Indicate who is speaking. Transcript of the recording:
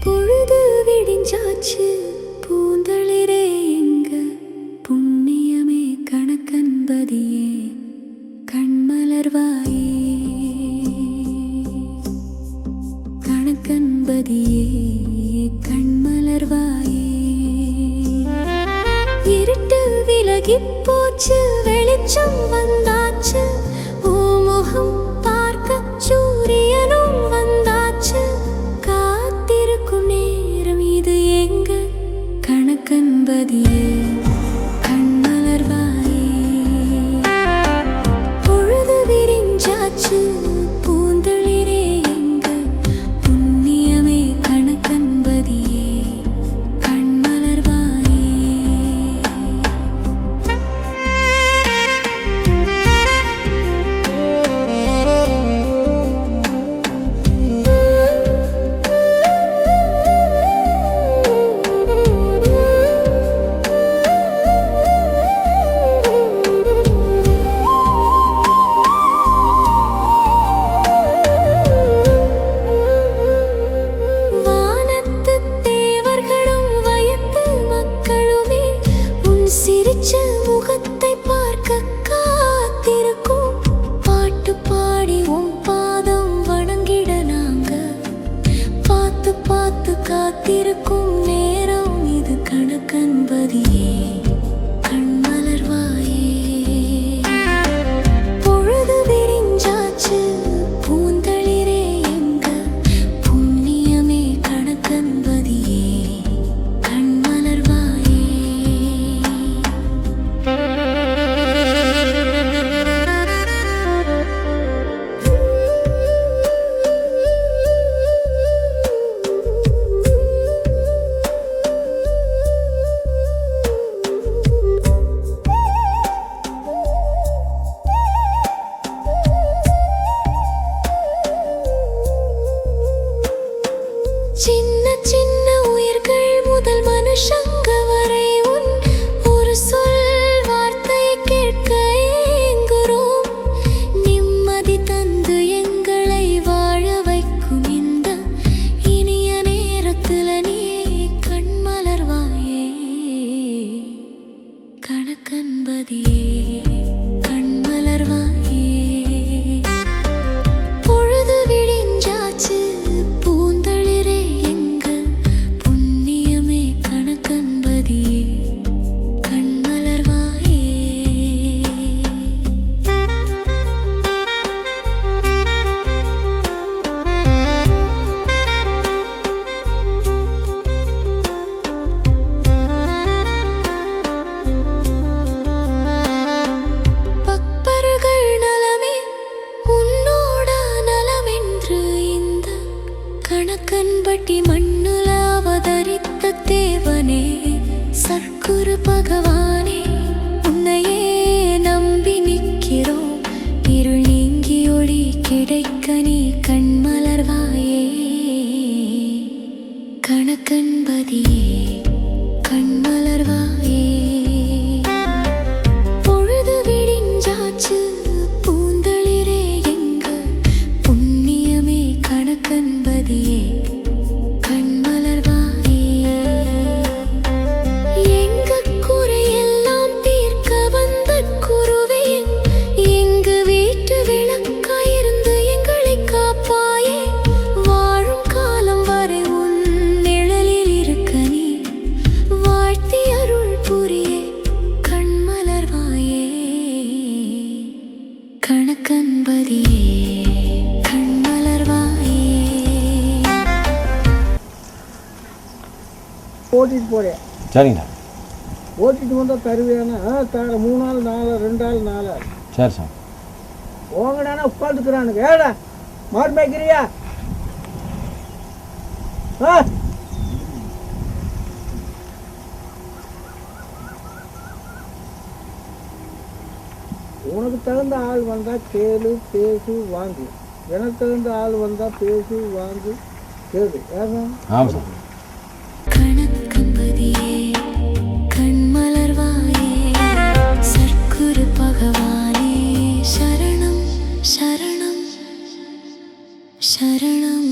Speaker 1: பொழுது விடிஞ்சாச்சு பூந்தளிரே எங்க புண்ணியமே கணக்கன்பதியே கண்மலர்வாயே கணக்கன்பதியே கண்மலர்வாயே இருட்டு விலகிப் போச்சு வெளிச்சம் வந்தாச்சு முகம் பார்க்க சூரியனும் வந்தாச்சு காத்திருக்கும் நேரம் இது எங்க கணக்கன்பதியே கண்மலர்வாயே பொழுது விரிஞ்சாச்சு பூந்தளிரே எங்க புண்ணியமே கணக்கன்பதியே கண்மலர்வாயே சிரிச்ச முகத்தை பார்க்க காத்திருக்கும் பாட்டு பாடி உன் பாதம் வணங்கிட நாங்க பார்த்து பார்த்து காத்திருக்கும் நேரம் இது கணக்கன்பதியே கண்மலர்வாயே பொழுது விரிஞ்சாச்சு பூந்தளிரே எங்க புண்ணியமே கணக்கன்பதியே சின்ன சின்ன உயிர்கள் முதல் மனுஷங்க வரை உன் ஒரு சொல் வார்த்தை கேட்க ஏங்குறோம் நிம்மதி தந்து எங்களை வாழ வைக்கும் இந்த இனிய நேரத்துல நீ கண்மலர்வாயே கணக்கன்பதியே கண்மலர்வாயே பொழுது விடிஞ்சாச்சு பூந்தளிரே எங்க புண்ணியமே கணக்கன்பதியே கண்மலர்வாயே பக்தர்கள் நலமே உன்னோட நலமென்று இந்த கணக்கன்பட்டி மண்ணுல அவதரித்த தேவனே சர்க்குரு பகவானே உன்னையே நம்பி நிற்கிறோம் இருள் நீங்கி ஒளி கிடைக்க நீ கண்மலர்வாயே கணக்கன்பதியே கண்மலர்வாயே பொழுது விடிஞ்சாச்சு பூந்தளிரே எங்க புண்ணியமே கணக்கன்பதியே கண்மலர்வாயே எங்க குறையெல்லாம் தீர்க்க வந்த குருவே எங்க வீட்டு விளக்காயிருந்து எங்களை காப்பாயே வாழும் காலம் வரை உன் நிழலில் இருக்க நீ வாழ்த்தி அருள் புரியே கண்மலர்வாயே கணக்கன்பதியே கண்மலர்வாயே
Speaker 2: ஓட்டிட்டு போறேன்
Speaker 3: சரிங்கண்ணா
Speaker 2: ஓட்டிட்டு வந்தால் தருவேன்னா தர 3 நாள் 4 2 நாள் 4 நாள்
Speaker 3: சரி சார்
Speaker 2: போங்கடானா உட்காந்துக்கிறானுங்க ஏடா மாடு மேய்க்கிறியா உனக்கு தகுந்த ஆள் வந்தால் கேளு பேசு வாங்கு எனக்கு தகுந்த ஆள் வந்தால் பேசு வாங்கு கேளு ஏங்க
Speaker 3: ஆமாம் சார்
Speaker 1: கணக்கன்பதியே கண்மலர்வாயே சர்க்குரு பகவானே சரணம்